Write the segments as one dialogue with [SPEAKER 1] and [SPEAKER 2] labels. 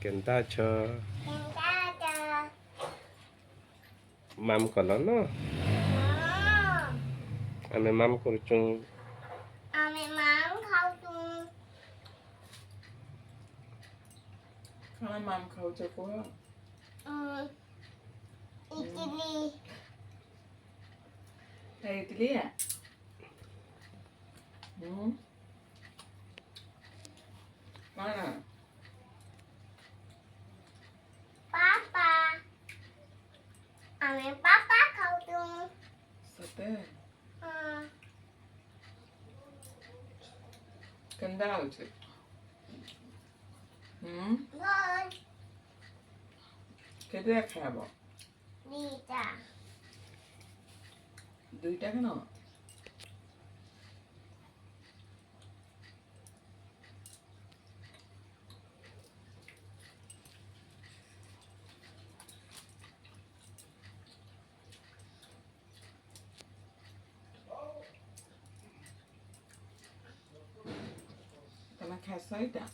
[SPEAKER 1] केनता अछ
[SPEAKER 2] केंता
[SPEAKER 1] माम कल न आमे माम करचू
[SPEAKER 2] आमे माम खाउतु
[SPEAKER 3] खाना माम खाऊ को
[SPEAKER 2] इडली
[SPEAKER 3] है इडली है कौन
[SPEAKER 2] पापा आमे पापा खाउतु
[SPEAKER 3] सते कंदा आउ छे
[SPEAKER 2] गोल
[SPEAKER 3] केते खाबो
[SPEAKER 2] नीचा
[SPEAKER 3] दुईटा केन तमे खाइस इटा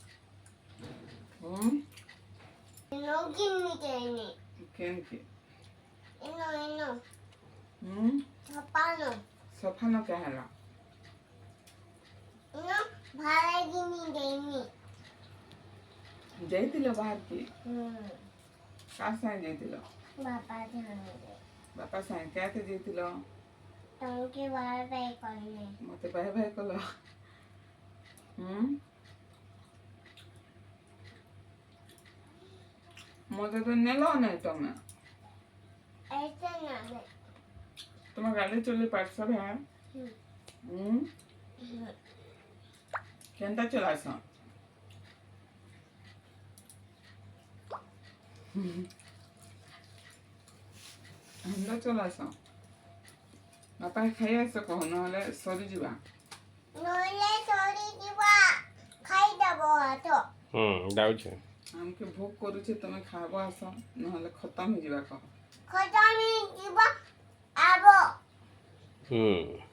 [SPEAKER 2] नो गिन्नी केनी
[SPEAKER 3] केनके
[SPEAKER 2] इनो छपानो
[SPEAKER 3] सफा न कहला
[SPEAKER 2] इनो भारे गिन्नी देनी
[SPEAKER 3] जाइतिलो बाहर की का साई जाइतिलो
[SPEAKER 2] बापा जाने
[SPEAKER 3] बापा साई कहते जाइतिलो
[SPEAKER 2] तमके बार पे करने
[SPEAKER 3] मते बाय बाय कलो मते तो नेलो नहीं तमे
[SPEAKER 2] ऐसे ना दे
[SPEAKER 3] तुम्हें गाड़ी चली पार्सल है केनता चलास हमरा चलास बापा खाई आस कह ना सरी जा
[SPEAKER 2] नोले सरी जीवा खाई दबो हाथो
[SPEAKER 1] जाऊ छे
[SPEAKER 3] हमके भोग करूचे तुम खाबो आस ना खत्म हो जावा कह
[SPEAKER 2] खजामी जीवा आबो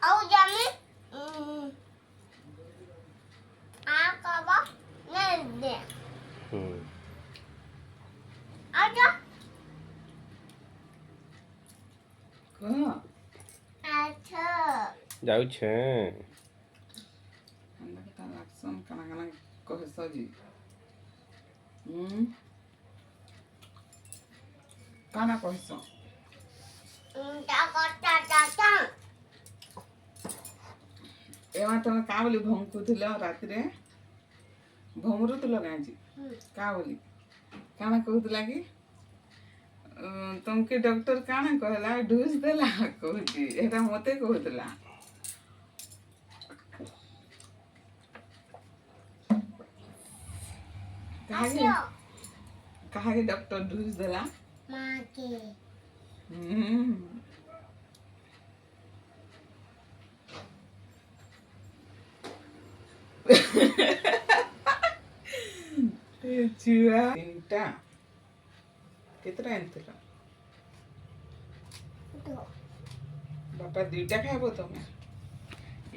[SPEAKER 2] आउ जामी आ कबो ने दे आजा
[SPEAKER 3] कह
[SPEAKER 2] अच्छा
[SPEAKER 1] जाऊ छे
[SPEAKER 3] हमरा के लागसन कना कना कह सजी काना कहस
[SPEAKER 2] ता ता
[SPEAKER 3] एमा तुम का बोली भंकुथिल राति रे भमरुथिल गाजी का बोली काना कहूतला कि तुमके डॉक्टर काना कहला डोज देला कहूची एटा मते कहूतला कहा के डॉक्टर डोज देला
[SPEAKER 2] मां के
[SPEAKER 3] चुआ तीनटा केतरा आनथिला
[SPEAKER 2] तो
[SPEAKER 3] बापा दुईटा खाइबो तमे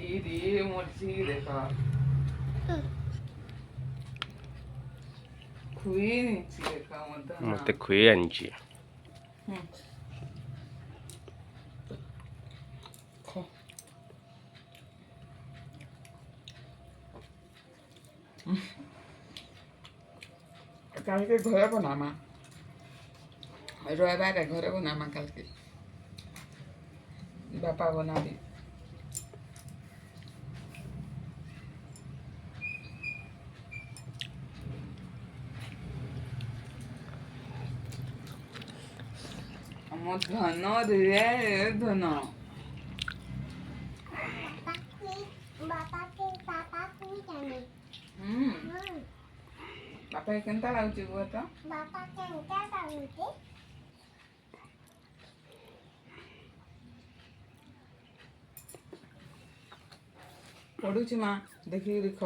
[SPEAKER 3] ई रे मोरसी देखा खुई नीची देखा
[SPEAKER 1] मते खुई आनची
[SPEAKER 3] खो काल के घरे बनामा रविवार घरे बनामा काल के बापा बनाबी मो धन रे धन
[SPEAKER 2] पापा को जाने
[SPEAKER 3] बापा केनता लाଗୁଛି बुआ तो
[SPEAKER 2] बापा केंता काउंटे
[SPEAKER 3] पढुची माँ देखि लिख